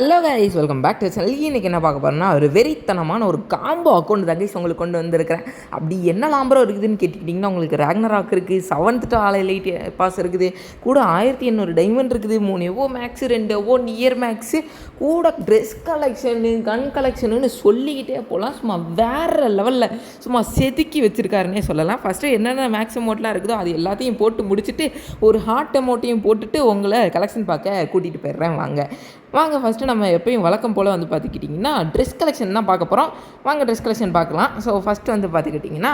Hello guys, welcome back to channel. இன்றைக்கி என்ன பார்க்க போகிறோன்னா, ஒரு வெறித்தனமான ஒரு காம்போ அக்கௌண்ட் தான் கைஸ் உங்களுக்கு கொண்டு வந்திருக்கிறேன். அப்படி என்ன லாம்பரம் இருக்குதுன்னு கேட்டுக்கிட்டிங்கன்னா, உங்களுக்கு ராக்னராக் இருக்குது, 7th எலைட் பாஸ் இருக்குது, கூட 1800 டைமண்ட் இருக்குது, 3 எவோ மேக்ஸு, 2 எவோ நியர் மேக்ஸு, கூட ட்ரெஸ் கலெக்ஷனு, கன் கலெக்ஷனுன்னு சொல்லிக்கிட்டே போகலாம். சும்மா வேறு லெவலில் சும்மா செதுக்கி வச்சுருக்காருன்னே சொல்லலாம். ஃபஸ்ட்டு என்னென்ன மேக்ஸ் அமௌண்ட்லாம் இருக்குதோ அது எல்லாத்தையும் போட்டு முடிச்சுட்டு ஒரு ஹார்ட் அமௌண்ட்டையும் போட்டுட்டு உங்களை கலெக்ஷன் பார்க்க கூட்டிகிட்டு போயிடுறேன். வாங்க ஃபஸ்ட்டு நம்ம எப்பயும் வழக்கம் போல் வந்து பார்த்துக்கிட்டிங்கன்னா ட்ரெஸ் கலெக்ஷன் தான் பார்க்க போகிறோம். வாங்க ட்ரெஸ் கலெக்ஷன் பார்க்கலாம். ஸோ ஃபஸ்ட்டு வந்து பார்த்துக்கிட்டிங்கன்னா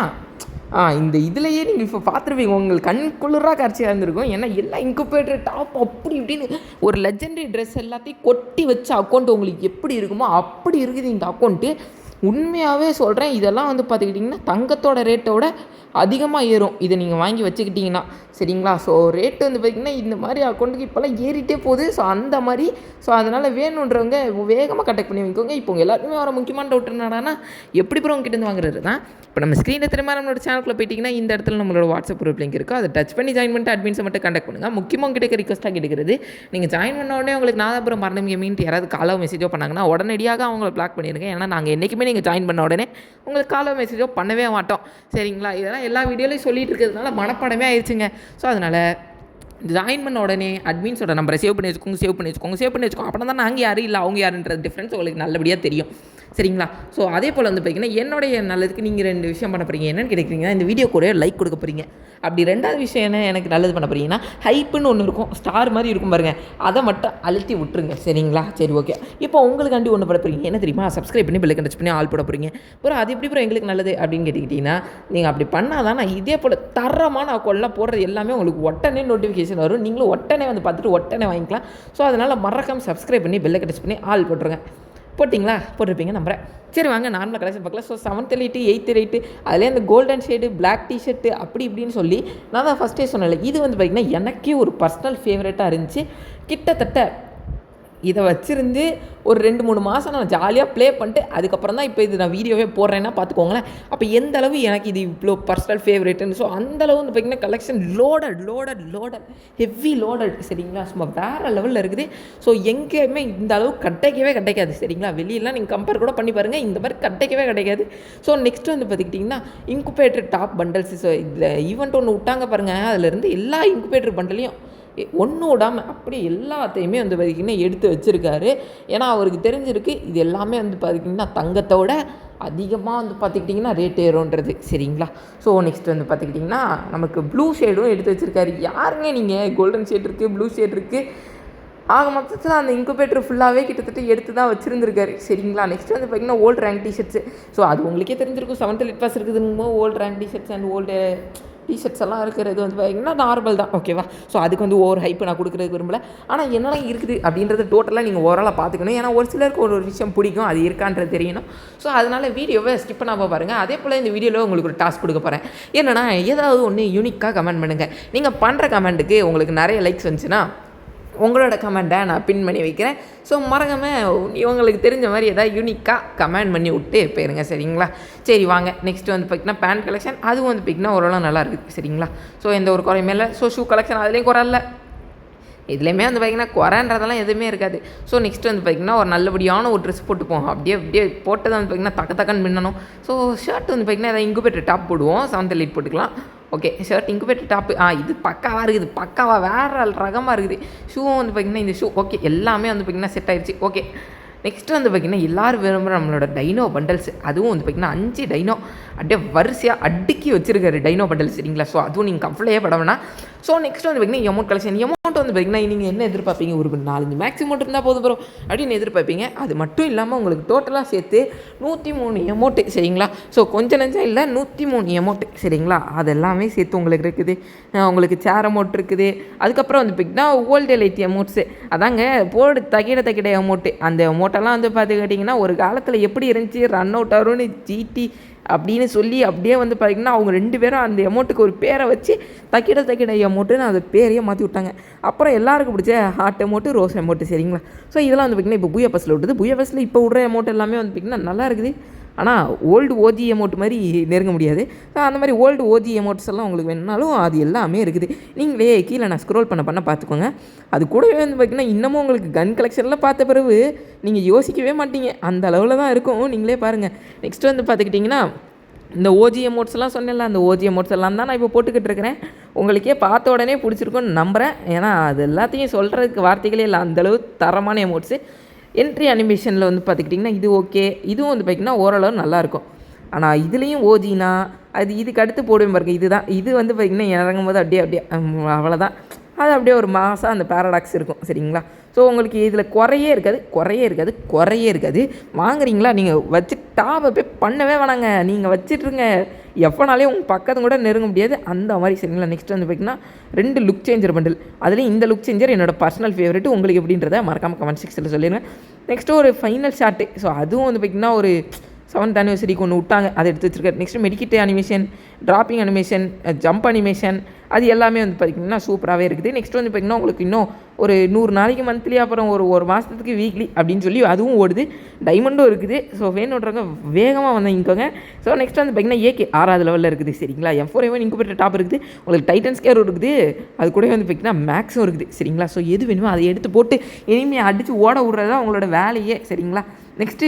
இந்த இதுலையே நீங்கள் இப்போ பார்த்துருப்பீங்க, உங்களுக்கு கண் குளிராக காட்சியாக இருந்திருக்கும். ஏன்னா எல்லாம் இன்குபேட்டர் டாப் அப்படி இப்படின்னு ஒரு லெஜெண்டரி ட்ரெஸ் எல்லாத்தையும் கொட்டி வச்ச அக்கௌண்ட் உங்களுக்கு எப்படி இருக்குமோ அப்படி இருக்குது இந்த அக்கௌண்ட்டு. உண்மையாகவே சொல்கிறேன், இதெல்லாம் வந்து பார்த்துக்கிட்டிங்கன்னா தங்கத்தோட ரேட்டோட அதிகமாக ஏறும் இதை நீங்கள் வாங்கி வச்சுக்கிட்டிங்கன்னா, சரிங்களா? ஸோ ரேட்டு வந்து பார்த்திங்கன்னா இந்த மாதிரி அக்கௌண்ட்டுக்கு இப்போல்லாம் ஏறிட்டே போகுது. ஸோ அந்த மாதிரி அதனால் வேணுன்றவங்க வேகமாக கண்டக்ட் பண்ணி வைக்கோங்க. இப்போ எல்லாருக்குமே வர முக்கியமான டவுட் என்னடானா, எப்படி அப்புறம் உங்ககிட்ட வாங்குறது தான். இப்போ நம்ம ஸ்க்ரீனில் திரும்ப நம்மளோட சேனலுக்குள்ள போயிட்டிங்கன்னா இந்த இடத்துல நம்மளோட வாட்ஸ்அப் குரூப் லிங்க் இருக்குது. அதை டச் பண்ணி ஜாயின் பண்ணிட்டு அட்மின்ஸை மட்டும் கண்டக்ட் பண்ணுங்கள். முக்கியமாக உங்ககிட்ட ரிக்வஸ்ட்டாக கேட்குறது, நீங்கள் ஜாயின் பண்ண உடனே உங்களுக்கு நாதாபுரம் மரணம் கேமின்ட்டு யாராவது காலோ மெசேஜோ பண்ணாங்கன்னா உடனடியாக அவங்கள பிளாக் பண்ணிடுங்க. ஏன்னா நாங்கள் என்றைக்குமே நீங்கள் ஜாயின் பண்ண உடனே உங்களுக்கு காலோ மெசேஜோ பண்ணவே மாட்டோம், சரிங்களா? இதெல்லாம் எல்லா வீடியோலையும் சொல்லிட்டு இருக்கிறதுனால மனப்பாடமே ஆயிடுச்சுங்க. ஸோ அதனால் ஜாயின் பண்ண உடனே அட்மின்ஸோட நம்பரை சேவ் பண்ணி வச்சுக்கோங்க. அப்படின்னா தான் நாங்கள் யாரும் இல்லை அவங்க யாருன்றது டிஃப்ரென்ஸ் உங்களுக்கு நல்லபடியாக தெரியும், சரிங்களா? ஸோ அதே போல் வந்து பார்த்திங்கன்னா என்னுடைய நல்லதுக்கு நீங்கள் 2 விஷயம் பண்ண போகிறீங்க. என்னென்னு கிடைக்கிறீங்கன்னா, இந்த வீடியோ கூட லைக் கொடுக்க போகிறீங்க. அப்படி 2வது விஷயம் என்ன எனக்கு நல்லது பண்ண போகிறீங்கன்னா, ஹைப்புன்னு ஒன்று இருக்கும், ஸ்டார் மாதிரி இருக்கும் பாருங்கள், அதை மட்டும் அழுத்தி விட்டுருங்க, சரிங்களா? சரி, ஓகே. இப்போ உங்களுக்காண்டி ஒன்று பண்ண போகிறீங்க. என்ன தெரியுமா? சப்ஸ்கிரைப் பண்ணி பெல் டச் பண்ணி ஆல் போட போகிறீங்க. அப்புறம் அது எப்படி அப்புறம் எங்களுக்கு நல்லது அப்படின்னு கேட்டுக்கிட்டிங்கன்னா, நீங்கள் அப்படி பண்ணால் தான் நான் இதே போல் தரமான அக்கௌண்ட்லாம் போடுறது எல்லாமே உங்களுக்கு உடனே நோட்டிஃபிகேஷன் வரும். நீங்களும் உடனே வந்து பார்த்துட்டு உடனே வாங்கிக்கலாம். ஸோ அதனால் மறக்காமல் சப்ஸ்கிரைப் பண்ணி பெல் டச் பண்ணி ஆல் போட்டுருங்க. போட்டிங்களா? போட்டிருப்பீங்க நம்புறேன். சரி, வாங்க நார்மலாக கலெக்ஷன் பார்க்கலாம். So 7th elite, 8th elite, அதிலே அந்த கோல்டன் ஷேடு, பிளாக் டிஷர்ட்டு அப்படி இப்படின்னு சொல்லி நான் தான் ஃபஸ்ட்டே சொன்னேன். இது வந்து பார்த்திங்கன்னா எனக்கே ஒரு பர்சனல் ஃபேவரட்டாக இருந்துச்சு. கிட்டத்தட்ட இதை வச்சுருந்து ஒரு 2-3 மாதம் நான் ஜாலியாக ப்ளே பண்ணிட்டு அதுக்கப்புறம் தான் இப்போ இது நான் வீடியோவே போடுறேன்னா பார்த்துக்கோங்களேன். அப்போ எந்த அளவு எனக்கு இது இவ்வளோ பர்சனல் ஃபேவரேட்டுன்னு. ஸோ அந்தளவு வந்து பார்த்திங்கன்னா கலெக்ஷன் லோடட் ஹெவி லோடட், சரிங்களா? சும்மா வேறு லெவலில் இருக்குது. ஸோ எங்கேயுமே இந்த அளவு கிடைக்காது, சரிங்களா? வெளியெல்லாம் நீங்கள் கம்பேர் கூட பண்ணி பாருங்கள், இந்த மாதிரி கிடைக்காது. ஸோ நெக்ஸ்ட்டு வந்து பார்த்துக்கிட்டிங்கன்னா இன்குபேட்டர் டாப் பண்டல்ஸ். ஸோ இதில் ஈவெண்ட் ஒன்று விட்டாங்க பாருங்கள், அதிலேருந்து எல்லா இன்குபேட்டர் பண்டலையும் ஒன்று விடாமல் அப்படி எல்லாத்தையுமே வந்து பார்த்திங்கன்னா எடுத்து வச்சுருக்காரு. ஏன்னா அவருக்கு தெரிஞ்சிருக்கு இது எல்லாமே வந்து பார்த்திங்கன்னா தங்கத்தோட அதிகமாக வந்து பார்த்துக்கிட்டிங்கன்னா ரேட் ஏறும்ன்றது, சரிங்களா? ஸோ நெக்ஸ்ட் வந்து பார்த்துக்கிட்டிங்கன்னா நமக்கு ப்ளூ ஷேடும் எடுத்து வச்சுருக்காரு. யாருங்க நீங்கள்? கோல்டன் ஷேட் இருக்குது, ப்ளூ ஷேட் இருக்குது, ஆக மொத்தத்தில் அந்த இன்குபேட்டர் ஃபுல்லாகவே கிட்டத்தட்ட எடுத்து தான் வச்சுருந்துருக்காரு, சரிங்களா? நெக்ஸ்ட் வந்து பார்த்திங்கன்னா ஓல்டு ரேங்க் டிஷர்ட்ஸு. ஸோ அது உங்களுக்கே தெரிஞ்சிருக்கும், 7th எலைட் பாஸ் இருக்குதுன்னு old rank T-shirts and old T-shirts எல்லாம் இருக்கிறது வந்து பார்த்திங்கன்னா நார்மல் தான், ஓகேவா? ஸோ அதுக்கு வந்து ஓவர் ஹைப்பு நான் கொடுக்குறதுக்கு விரும்பலை. ஆனால் என்னெல்லாம் இருக்குது அப்படின்றது டோட்டலாக நீங்கள் ஓவராலாக பார்த்துக்கணும். ஏன்னா ஒரு சிலருக்கு ஒரு விஷயம் பிடிக்கும், அது இருக்கான்றது தெரியணும். ஸோ அதனால் வீடியோவை ஸ்கிப் பண்ணாமல் பாருங்கள். அதே போல் இந்த வீடியோவில் உங்களுக்கு ஒரு டாஸ்க் கொடுக்க போகிறேன். என்னென்னா, ஏதாவது ஒன்று யூனிக்காக கமெண்ட் பண்ணுங்கள். நீங்கள் பண்ணுற கமெண்ட்டுக்கு உங்களுக்கு நிறைய லைக்ஸ் வந்துச்சுன்னா உங்களோட கமெண்ட்டை நான் பின் பண்ணி வைக்கிறேன். ஸோ மறக்காமல் இவங்களுக்கு தெரிஞ்ச மாதிரி எதாவது யூனிக்காக கமெண்ட் பண்ணி விட்டு போயிருங்க, சரிங்களா? சரி, வாங்க நெக்ஸ்ட்டு வந்து பார்த்திங்கன்னா பேண்ட் கலெக்ஷன். அதுவும் வந்து பார்த்திங்கன்னா ஓரளவு நல்லா இருக்குது, சரிங்களா? ஸோ எந்த ஒரு குறையுமே இல்லை. ஸோ ஷூ கலெக்ஷன் அதுலேயும் குறை இல்லை, இதுலேயுமே வந்து பார்த்திங்கன்னா குறைன்றதெல்லாம் எதுவுமே இருக்காது. ஸோ நெக்ஸ்ட்டு வந்து பார்த்திங்கன்னா ஒரு நல்லபடியான ஒரு ட்ரெஸ் போட்டுப்போம். அப்படியே போட்டதை வந்து பார்த்திங்கன்னா தக்கன்னு மின்னணும். ஸோ ஷர்ட் வந்து பார்த்திங்கன்னா எதாவது இன்குபேட்டர் டாப் போடுவோம், 7th எலைட் போட்டுக்கலாம். ஓகே, ஷர்ட் இன்குபேட்டர் டாப்பு இது பக்காவாக இருக்குது, வேறு ரகமாக இருக்குது. ஷூவும் வந்து பார்த்திங்கன்னா இந்த ஷூ ஓகே, எல்லாமே வந்து பார்த்திங்கன்னா செட் ஆகிடுச்சு. ஓகே, நெக்ஸ்ட்டு வந்து பார்த்திங்கன்னா எல்லோரும் விரும்புகிற நம்மளோட டைனோ பண்டல்ஸ். அதுவும் வந்து பார்த்திங்கன்னா 5 டைனோ அப்படியே வரிசையாக அடுக்கி வச்சுருக்காரு டைனோ பண்டல்ஸ், சரிங்களா? ஸோ அதுவும் நீங்கள் கம்ஃபர்டே பட வேணாம். ஸோ நெக்ஸ்ட் வந்து பார்த்திங்கன்னா அமௌண்ட் கலெக்ஷன். அமௌண்ட் வந்து பார்த்திங்கன்னா நீங்கள் என்ன எதிர்பார்ப்பீங்க? ஒரு 4-5 மேக்ஸ் அமௌண்ட் இருந்தால் போதும் ப்ரோ அப்படின்னு எதிர்பார்ப்பீங்க. அது மட்டும் இல்லாமல் உங்களுக்கு டோட்டலாக சேர்த்து 103 அமௌண்ட்டு, சரிங்களா? ஸோ கொஞ்சம் நஞ்சம் இல்லை, 103 அமௌண்ட்டு, சரிங்களா? அது எல்லாமே சேர்த்து உங்களுக்கு இருக்குது. உங்களுக்கு சேர் அமௌண்ட் இருக்குது. அதுக்கப்புறம் வந்து பார்த்திங்கன்னா ஓல்டு எலைட் அமௌண்ட்ஸு, அதாங்க போர்டு தகிட அமௌண்ட்டு. அந்த அமௌண்ட்டெல்லாம் வந்து பார்த்துக்கிட்டிங்கன்னா ஒரு காலத்தில் எப்படி இருந்துச்சு, ரன் அவுட் ஆகும்னு ஜிடி அப்படின்னு சொல்லி அப்படியே வந்து பார்த்திங்கன்னா அவங்க 2 பேரும் அந்த அமௌண்ட்டுக்கு ஒரு பேரை வச்சு தக்கிட அமௌண்ட்டுன்னு அந்த பேரையே மாற்றி விட்டாங்க. அப்புறம் எல்லாருக்கும் பிடிச்ச ஹார்ட் அமௌண்ட்டு, ரோஸ் அமௌண்ட்டு, சரிங்களா? ஸோ இதெல்லாம் வந்து பார்த்திங்கன்னா இப்போ பூயா பஸ்ஸில் விட்டுது. பூயா பஸ்ஸில் இப்போ விட்ற அமௌண்ட் எல்லாமே வந்து பார்த்திங்கன்னா நல்லா இருக்குது. ஆனால் ஓல்டு ஓஜி எமௌண்ட் மாதிரி நெருங்க முடியாது. அந்த மாதிரி ஓல்டு ஓஜி எமௌண்ட்ஸ் எல்லாம் உங்களுக்கு வேணுனாலும் அது எல்லாமே இருக்குது. நீங்களே கீழே நான் ஸ்க்ரோல் பண்ண பார்த்துக்கோங்க. அது கூடவே வந்து பார்த்திங்கன்னா இன்னமும் உங்களுக்கு கன் கலெக்ஷன்லாம் பார்த்த பிறகு நீங்கள் யோசிக்கவே மாட்டீங்க, அந்த அளவில் தான் இருக்கும். நீங்களே பாருங்கள். நெக்ஸ்ட் வந்து பார்த்துக்கிட்டிங்கன்னா இந்த ஓஜி எமௌண்ட்ஸ்லாம் சொன்னேன்ல, அந்த ஓஜி எமௌண்ட்ஸ் எல்லாம் தான் நான் இப்போ போட்டுக்கிட்டு இருக்கிறேன். உங்களுக்கே பார்த்த உடனே பிடிச்சிருக்குன்னு நம்புகிறேன். ஏன்னா அது எல்லாத்தையும் சொல்கிறதுக்கு வார்த்தைகளே இல்லை, அந்தளவு தரமான எமௌண்ட்ஸு. என்ட்ரி அனிமேஷனில் வந்து பார்த்துக்கிட்டிங்கன்னா இது ஓகே, இதுவும் வந்து பார்த்திங்கன்னா ஓரளவு நல்லாயிருக்கும். ஆனால் இதுலேயும் ஓஜினா அது இதுக்கு அடுத்து போடுவேன் பாருங்க, இதுதான். இது வந்து பார்த்திங்கன்னா இறங்கும் போது அப்படியே அவ்வளோதான். அது அப்படியே ஒரு மாதம் அந்த பேரடாக்ஸ் இருக்கும். சரிங்களா? ஸோ உங்களுக்கு இதில் குறையே இருக்காது. வாங்குறீங்களா, நீங்கள் வச்சு டாப் அப்பே பண்ணவே வேணாங்க, நீங்கள் வச்சிட்ருங்க. எப்போனாலே உங்கள் பக்கத்து கூட நெருங்க முடியாது அந்த மாதிரி. சரிங்களா? நெக்ஸ்ட் வந்து பார்த்திங்கன்னா 2 லுக் சேஞ்சர் பண்டில். அதுலேயும் இந்த லுக் சேஞ்சர் என்னோடய பர்சனல் ஃபேவரெட்டு. உங்களுக்கு எப்படின்றத மறக்காமல் கமெண்ட் செக்ஷனில் சொல்லிடுங்க. நெக்ஸ்ட்டு ஒரு ஃபைனல் ஷாட்டு. ஸோ அதுவும் வந்து பார்த்திங்கன்னா ஒரு 7th anniversary-க்கு ஒன்று விட்டாங்க, அதை எடுத்து வச்சுருக்காரு. Next medkit animation, dropping animation, jump animation, அது எல்லாமே வந்து பார்த்திங்கன்னா சூப்பராகவே இருக்குது. நெக்ஸ்ட் வந்து பார்த்திங்கன்னா உங்களுக்கு இன்னும் ஒரு 100 நாளைக்கு மந்த்லி, அப்புறம் ஒரு மாதத்துக்கு வீக்லி அப்படின்னு சொல்லி அதுவும் ஓடுது. டைமண்டும் இருக்குது. ஸோ வேணுன்றவங்க வேகமாக வாங்கிக்கோங்க. ஸோ நெக்ஸ்ட் வந்து பார்த்திங்கன்னா ஏகே 6வது லெவலில் இருக்குது. சரிங்களா? M4A1 இன்குபேட்டர் டாப் இருக்குது. உங்களுக்கு டைட்டன்ஸ் கேர் இருக்குது. அது கூட வந்து பார்த்திங்கன்னா மேக்ஸும் இருக்குது. சரிங்களா? ஸோ எது வேணுமோ அதை எடுத்து போட்டு இனிமேல் அடித்து ஓட விட்றது தான் உங்களோட வேலையே. சரிங்களா? நெக்ஸ்ட்டு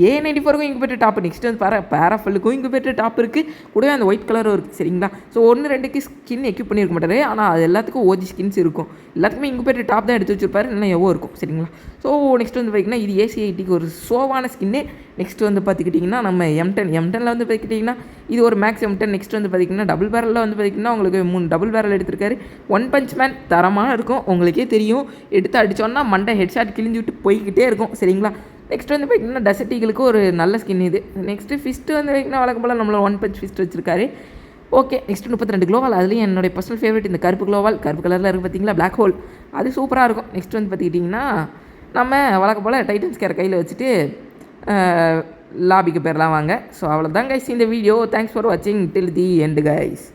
A94க்கும் இன்குபேட்டர் டாப். நெக்ஸ்ட் வந்து பேராஃபல்லுக்கும் இன்குபேட்டர் டாப் இருக்குது. கூடவே அந்த ஒயிட் கலரும் இருக்குது. சரிங்களா? ஸோ 1-2க்கு ஸ்கின் எக்யூப் பண்ணியிருக்க மாட்டாரு, ஆனால் அது எல்லாத்துக்கும் ஓஜி ஸ்கின்ஸ் இருக்கும். எல்லாத்துக்குமே இன்குபேட்டர் டாப் தான் எடுத்து வச்சுருப்பாரு, இன்னும் எவ்வளோ இருக்கும். சரிங்களா? ஸோ நெக்ஸ்ட் வந்து பார்த்திங்கன்னா இது AC80க்கு ஒரு ஷோவான ஸ்கின்னு. நெக்ஸ்ட் வந்து பார்த்துக்கிட்டிங்கன்னா நம்ம M10 வந்து பார்த்துக்கிட்டிங்கன்னா இது ஒரு மேக்ஸ் M10. நெக்ஸ்ட் வந்து பார்த்திங்கன்னா டபுள் பேரலில் வந்து பார்த்திங்கன்னா உங்களுக்கு 3 டபுள் பேரல் எடுத்திருக்காரு. ஒன் பஞ்ச் மேன் தரமாக இருக்கும். உங்களுக்கே தெரியும், எடுத்து அடித்தோன்னா மண்டை ஹெட்ஷாட் கிழிஞ்சு விட்டு போய்கிட்டே இருக்கும். சரிங்களா? நெக்ஸ்ட் வந்து பார்த்திங்கன்னா டெசர்ட் ஈகிளுக்கு ஒரு நல்ல ஸ்கின் இது. நெக்ஸ்ட்டு ஃபிஸ்ட்டு வந்து பார்த்திங்கன்னா வழக்கம் போல் நம்மளோட ஒன் பஞ்ச் ஃபிஸ்ட் வச்சிருக்காரு. ஓகே. நெக்ஸ்ட் 32 க்ளோவால். அதுலேயும் என்னுடைய பர்சனல் ஃபேவரட் இந்த கருப்பு க்ளோவால். கருப்பு கலரில் இருக்குது பார்த்திங்களா, பிளாக் ஹோல். அது சூப்பராக இருக்கும். நெக்ஸ்ட் வந்து பார்த்துக்கிட்டிங்கன்னா நம்ம வழக்கம் போல் டைட்டன்ஸ் கேரை கையில் வச்சுட்டு லாபிக்கு பேர்லாம் வாங்க. ஸோ அவ்வளோதான் கைஸ் இந்த வீடியோ. தேங்க்ஸ் ஃபார் வாட்சிங் டில் தி எண்டு கைஸ்.